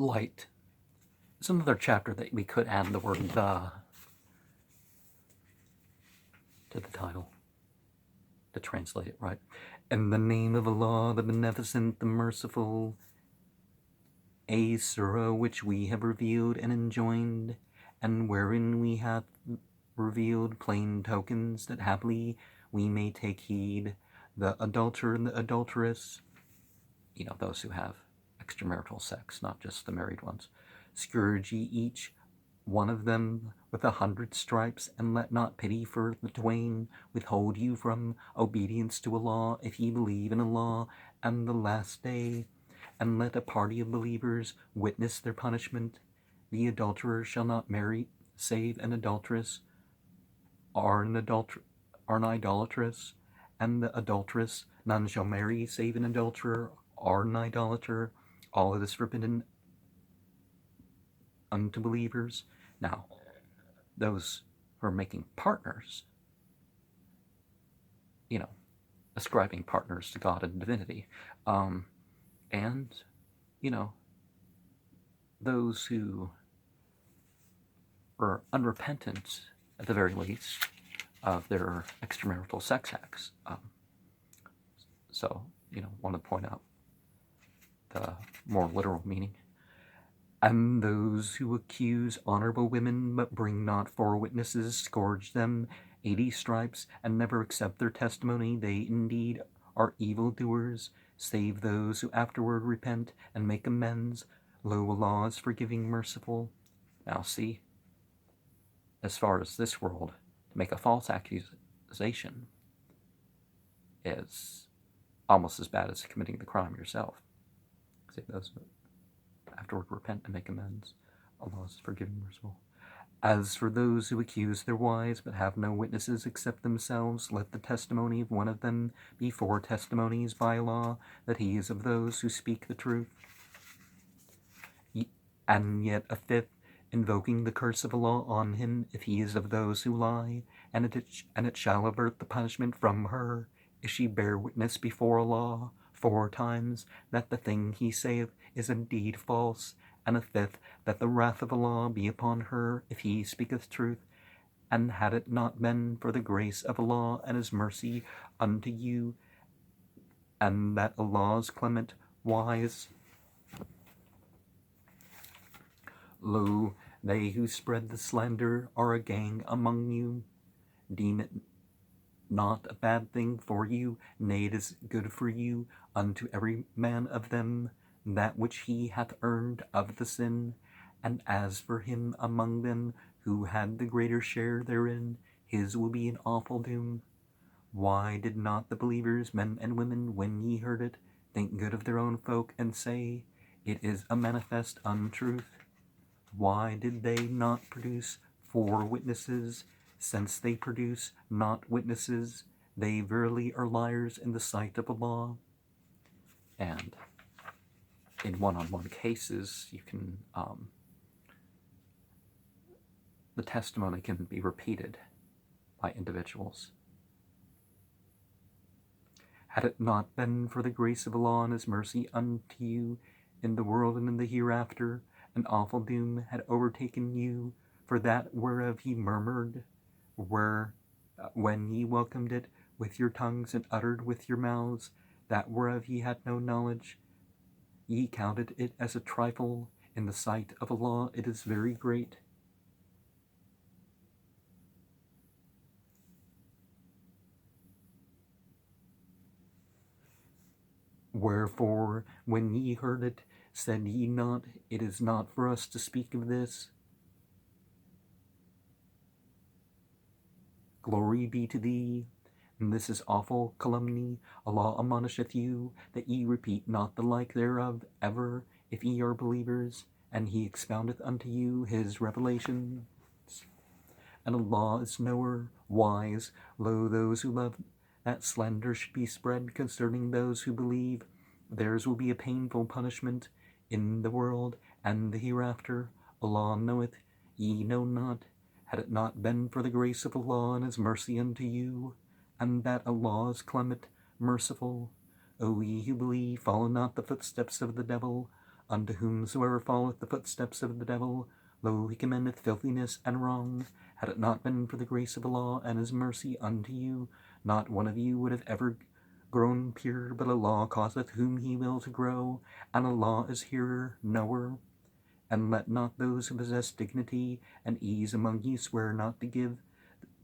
light. It's another chapter that we could add the word the to the title to translate it right. In the name of Allah, the Beneficent, the Merciful, a Surah which we have revealed and enjoined, and wherein we have revealed plain tokens that haply we may take heed. The adulterer and the adulteress, those who have extramarital sex, not just the married ones, scourge ye each one of them with 100 stripes, and let not pity for the twain withhold you from obedience to Allah, if ye believe in Allah and the last day, and let a party of believers witness their punishment. The adulterer shall not marry save an adulteress, or an idolatress, and the adulteress none shall marry save an adulterer or an idolater. All of this forbidden unto believers. Now, those who are making partners, ascribing partners to God and divinity, and, those who are unrepentant, at the very least, of their extramarital sex acts. So, want to point out the more literal meaning. And those who accuse honorable women but bring not 4 witnesses, scourge them 80 stripes, and never accept their testimony. They indeed are evildoers, save those who afterward repent and make amends. Lo, Allah is forgiving, merciful. Now see, as far as this world, to make a false accusation is almost as bad as committing the crime yourself. Save those who afterward repent and make amends. Allah is forgiving, merciful. As for those who accuse their wives but have no witnesses except themselves, let the testimony of one of them be 4 testimonies by Allah that he is of those who speak the truth. And yet a 5th, invoking the curse of Allah on him if he is of those who lie, and it shall avert the punishment from her if she bear witness before Allah 4 times that the thing he saith is indeed false, and a 5th, that the wrath of Allah be upon her if he speaketh truth. And had it not been for the grace of Allah and his mercy unto you, and that Allah is clement, wise, lo, they who spread the slander are a gang among you. Deem it not a bad thing for you, nay, it is good for you, unto every man of them that which he hath earned of the sin. And as for him among them who had the greater share therein, his will be an awful doom. Why did not the believers, men and women, when ye heard it, think good of their own folk, and say, it is a manifest untruth? Why did they not produce 4 witnesses? Since they produce not witnesses, they verily are liars in the sight of Allah. And in one-on-one cases, you can, the testimony can be repeated by individuals. Had it not been for the grace of Allah and his mercy unto you in the world and in the hereafter, an awful doom had overtaken you for that whereof ye murmured, when ye welcomed it with your tongues and uttered with your mouths that whereof ye had no knowledge. Ye counted it as a trifle. In the sight of Allah it is very great. Wherefore, when ye heard it, said ye not, it is not for us to speak of this? Glory be to thee, and this is awful calumny. Allah admonisheth you, that ye repeat not the like thereof ever, if ye are believers, and he expoundeth unto you his revelations. And Allah is knower, wise. Lo, those who love that slander should be spread concerning those who believe. Theirs will be a painful punishment in the world and the hereafter. Allah knoweth, ye know not. Had it not been for the grace of Allah and his mercy unto you, and that Allah is clement, merciful, O ye who believe, follow not the footsteps of the devil. unto whomsoever followeth the footsteps of the devil, lo, he commendeth filthiness and wrong. Had it not been for the grace of Allah and his mercy unto you, not one of you would have ever grown pure, but Allah causeth whom he will to grow, and Allah is hearer, knower. And let not those who possess dignity and ease among you swear not to give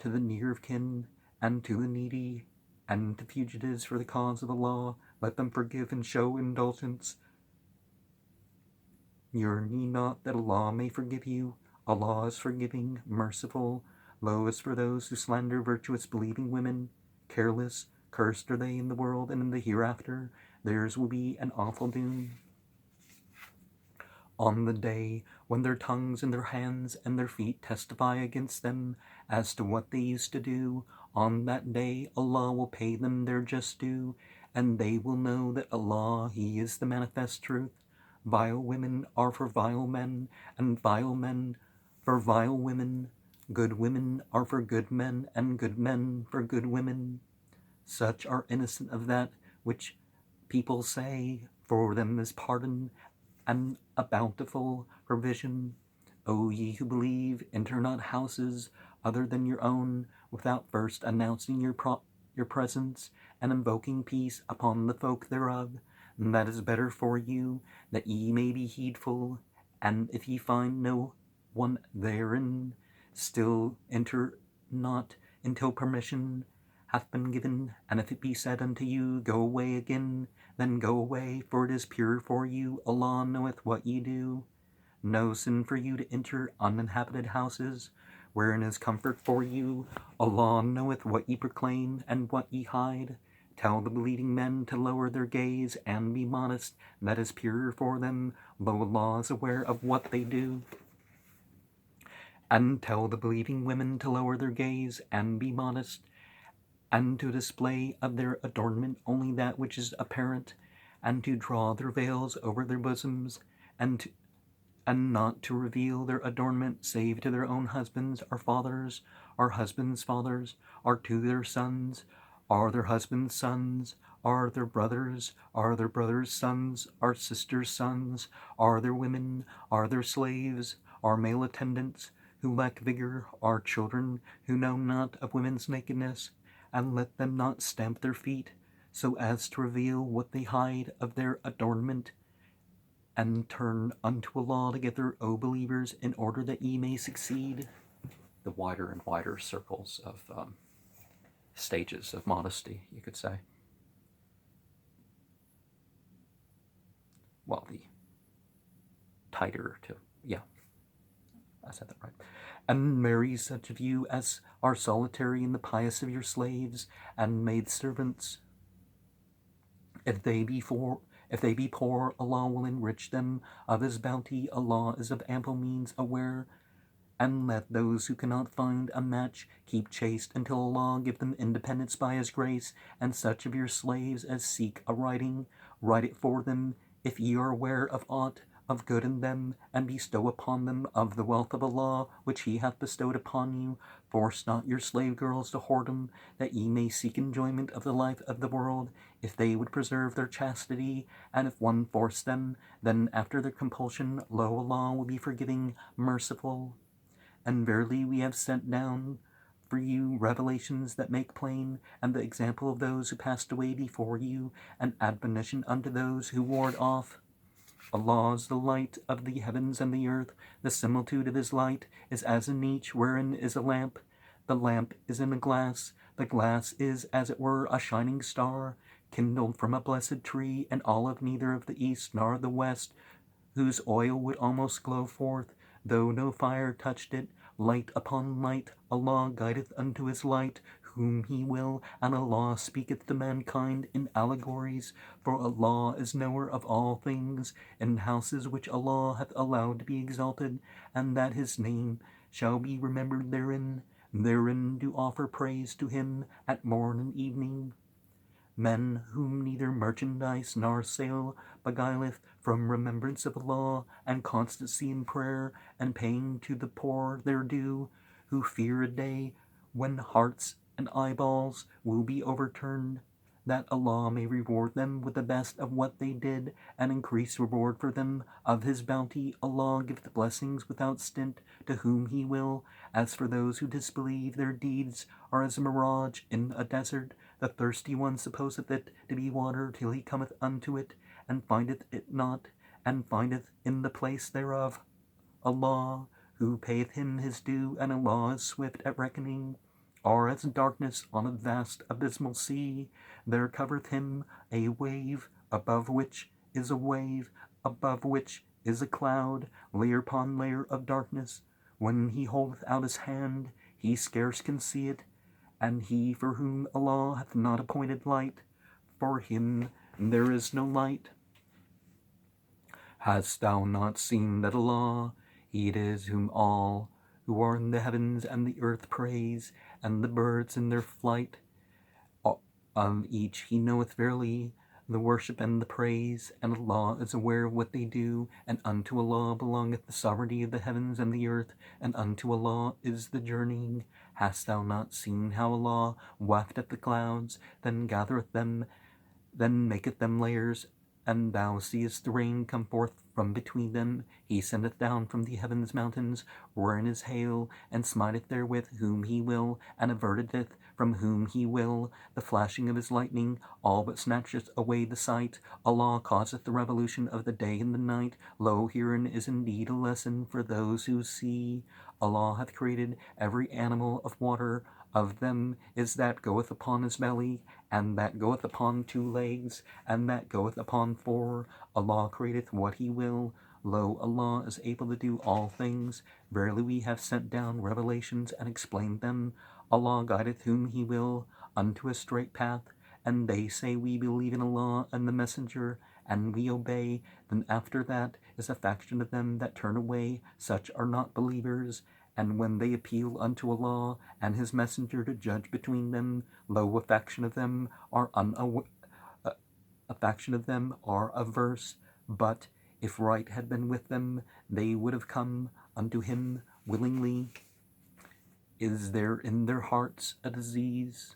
to the near of kin, and to the needy, and to fugitives for the cause of Allah. Let them forgive and show indulgence. Yearn ye not that Allah may forgive you? Allah is forgiving, merciful. Lo, as for those who slander virtuous believing women, careless, cursed are they in the world and in the hereafter. Theirs will be an awful doom. On the day when their tongues and their hands and their feet testify against them as to what they used to do, on that day Allah will pay them their just due, and they will know that Allah, He is the manifest truth. Vile women are for vile men, and vile men for vile women. Good women are for good men, and good men for good women. Such are innocent of that which people say, for them is pardon and a bountiful provision. O ye who believe, enter not houses other than your own, without first announcing your presence, and invoking peace upon the folk thereof. And that is better for you, that ye may be heedful. And if ye find no one therein, still enter not until permission hath been given. And if it be said unto you, go away again, then go away, for it is pure for you. Allah knoweth what ye do. No sin for you to enter uninhabited houses, wherein is comfort for you. Allah knoweth what ye proclaim and what ye hide. Tell the believing men to lower their gaze and be modest. That is purer for them. Lo, Allah is aware of what they do. And tell the believing women to lower their gaze and be modest, and to display of their adornment only that which is apparent, and to draw their veils over their bosoms, and not to reveal their adornment save to their own husbands or fathers, or husbands' fathers, or to their sons, or their husbands' sons, or their brothers, or their brothers' sons, or sisters' sons, or their women, or their slaves, or male attendants, who lack vigor, or children who know not of women's nakedness. And let them not stamp their feet, so as to reveal what they hide of their adornment. And turn unto Allah together, O believers, in order that ye may succeed. The wider and wider circles of stages of modesty, you could say. Well, the tighter to, yeah, I said that right. And marry such of you as are solitary and the pious of your slaves and maidservants. If they be poor, Allah will enrich them of His bounty. Allah is of ample means aware. And let those who cannot find a match keep chaste until Allah give them independence by His grace. And such of your slaves as seek a writing, write it for them. If ye are aware of aught of good in them, and bestow upon them of the wealth of Allah, which He hath bestowed upon you. Force not your slave girls to whoredom, that ye may seek enjoyment of the life of the world, if they would preserve their chastity. And if one force them, then after their compulsion, lo, Allah will be forgiving, merciful. And verily we have sent down for you revelations that make plain, and the example of those who passed away before you, and admonition unto those who ward off. Allah is the light of the heavens and the earth. The similitude of His light is as a niche wherein is a lamp. The lamp is in a glass. The glass is, as it were, a shining star, kindled from a blessed tree, an olive neither of the east nor the west, whose oil would almost glow forth, though no fire touched it. Light upon light, Allah guideth unto His light whom He will, and Allah speaketh to mankind in allegories, for Allah is knower of all things, in houses which Allah hath allowed to be exalted, and that His name shall be remembered therein. Therein do offer praise to Him at morn and evening. Men whom neither merchandise nor sale beguileth from remembrance of Allah, and constancy in prayer, and paying to the poor their due, who fear a day when hearts and eyeballs will be overturned. that Allah may reward them with the best of what they did, and increase reward for them of His bounty. Allah giveth blessings without stint to whom He will. As for those who disbelieve, their deeds are as a mirage in a desert. The thirsty one supposeth it to be water till he cometh unto it, and findeth it not, and findeth in the place thereof Allah, who payeth him his due, and Allah is swift at reckoning, are as darkness on a vast abysmal sea. There covereth him a wave, above which is a wave, above which is a cloud, layer upon layer of darkness. When he holdeth out his hand, he scarce can see it, and he for whom Allah hath not appointed light, for him there is no light. Hast thou not seen that Allah, He it is whom all who are in the heavens and the earth praise, and the birds in their flight? Of each He knoweth verily the worship and the praise, and Allah is aware of what they do, and unto Allah belongeth the sovereignty of the heavens and the earth, and unto Allah is the journeying. Hast thou not seen how Allah wafteth the clouds, then gathereth them, then maketh them layers, and thou seest the rain come forth from between them? He sendeth down from the heavens mountains, wherein is hail, and smiteth therewith whom He will, and averteth from whom He will the flashing of His lightning, all but snatcheth away the sight. Allah causeth the revolution of the day and the night. Lo, herein is indeed a lesson for those who see. Allah hath created every animal of water. Of them is that goeth upon his belly, and that goeth upon 2 legs, and that goeth upon 4. Allah createth what He will. Lo, Allah is able to do all things. Verily we have sent down revelations and explained them. Allah guideth whom He will unto a straight path, and they say, we believe in Allah and the Messenger, and we obey. Then after that is a faction of them that turn away. Such are not believers. And when they appeal unto Allah and His Messenger to judge between them, lo, a faction of them are averse. But if right had been with them, they would have come unto Him willingly. Is there in their hearts a disease?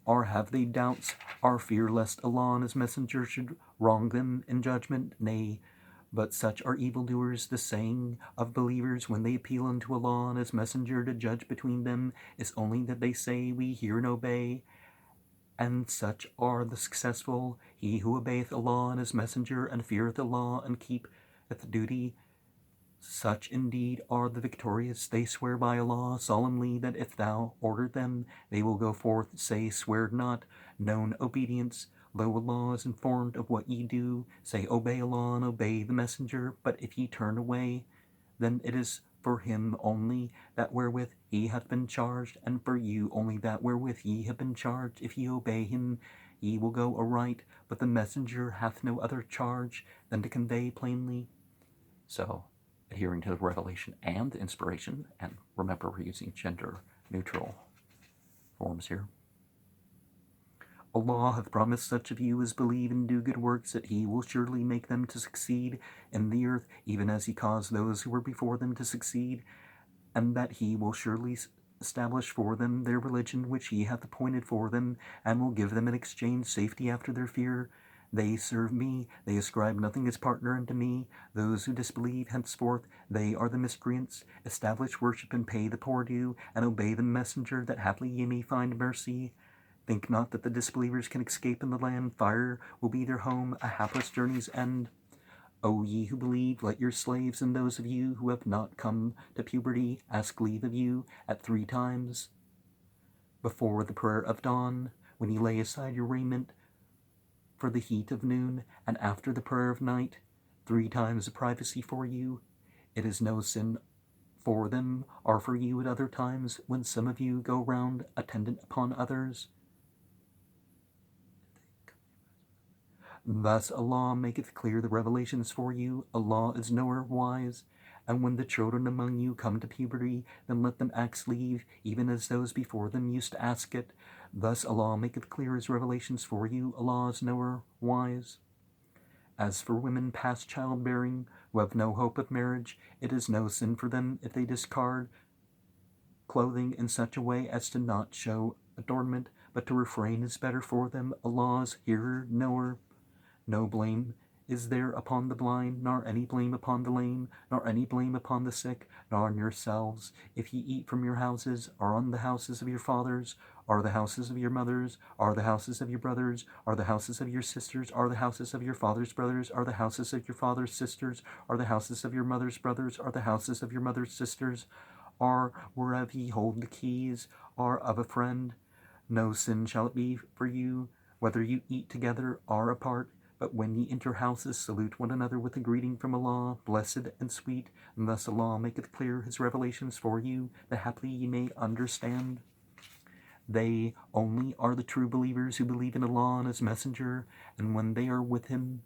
Or have they doubts, or fear lest Allah and His Messenger should wrong them in judgment? Nay, but such are evildoers. The saying of believers when they appeal unto Allah and His Messenger to judge between them is only that they say, we hear and obey. And such are the successful. He who obeyeth Allah and His Messenger, and feareth Allah, and keepeth duty, such indeed are the victorious. They swear by Allah solemnly that if thou order them, they will go forth. Say, swear not, known obedience. Lo, Allah is informed of what ye do. Say, obey Allah and obey the Messenger. But if ye turn away, then it is for him only that wherewith he hath been charged, and for you only that wherewith ye have been charged. If ye obey him, ye will go aright, but the Messenger hath no other charge than to convey plainly. So, adhering to the revelation and the inspiration, and remember we're using gender-neutral forms here. Allah hath promised such of you as believe and do good works that He will surely make them to succeed in the earth, even as He caused those who were before them to succeed, and that He will surely establish for them their religion which He hath appointed for them, and will give them in exchange safety after their fear. They serve me, they ascribe nothing as partner unto me. Those who disbelieve henceforth, they are the miscreants. Establish worship and pay the poor due, and obey the Messenger, that haply ye may find mercy. Think not that the disbelievers can escape in the land. Fire will be their home, a hapless journey's end. O ye who believe, let your slaves and those of you who have not come to puberty ask leave of you at 3 times before the prayer of dawn, when ye lay aside your raiment for the heat of noon, and after the prayer of night, 3 times of privacy for you. It is no sin for them or for you at other times, when some of you go round attendant upon others. Thus Allah maketh clear the revelations for you. Allah is knower wise. And when the children among you come to puberty, then let them ask leave, even as those before them used to ask it. Thus Allah maketh clear His revelations for you. Allah is knower wise. As for women past childbearing, who have no hope of marriage, it is no sin for them if they discard clothing in such a way as to not show adornment, but to refrain is better for them. Allah's hearer, knower. No blame is there upon the blind, nor any blame upon the lame, nor any blame upon the sick, nor on yourselves, if ye eat from your houses, or on the houses of your fathers, or the houses of your mothers, or the houses of your brothers, or the houses of your sisters, or the houses of your father's brothers, or the houses of your father's sisters, or the houses of your mother's brothers, or the houses of your mother's sisters, or wherever ye hold the keys, or of a friend. No sin shall it be for you, whether you eat together or apart. But when ye enter houses, salute one another with a greeting from Allah, blessed and sweet, and thus Allah maketh clear his revelations for you, that haply ye may understand. They only are the true believers who believe in Allah and his messenger, and when they are with him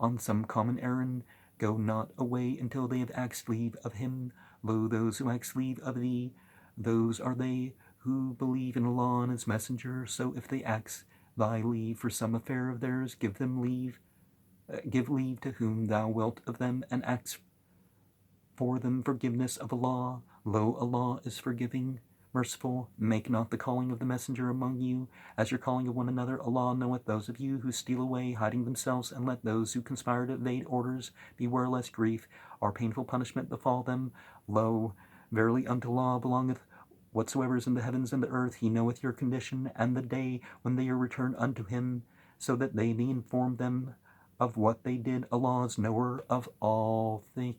on some common errand, go not away until they have asked leave of him. Lo, those who ask leave of thee, those are they who believe in Allah and his messenger. So if they ask thy leave for some affair of theirs, give leave to whom thou wilt of them, and ask for them forgiveness of Allah. Lo, Allah is forgiving, merciful. Make not the calling of the messenger among you as your calling of one another. Allah knoweth those of you who steal away, hiding themselves, and let those who conspire to evade orders beware lest grief or painful punishment befall them. Lo, verily unto Allah belongeth whatsoever is in the heavens and the earth. He knoweth your condition, and the day when they are returned unto him, so that they may inform them of what they did. Allah is knower of all things.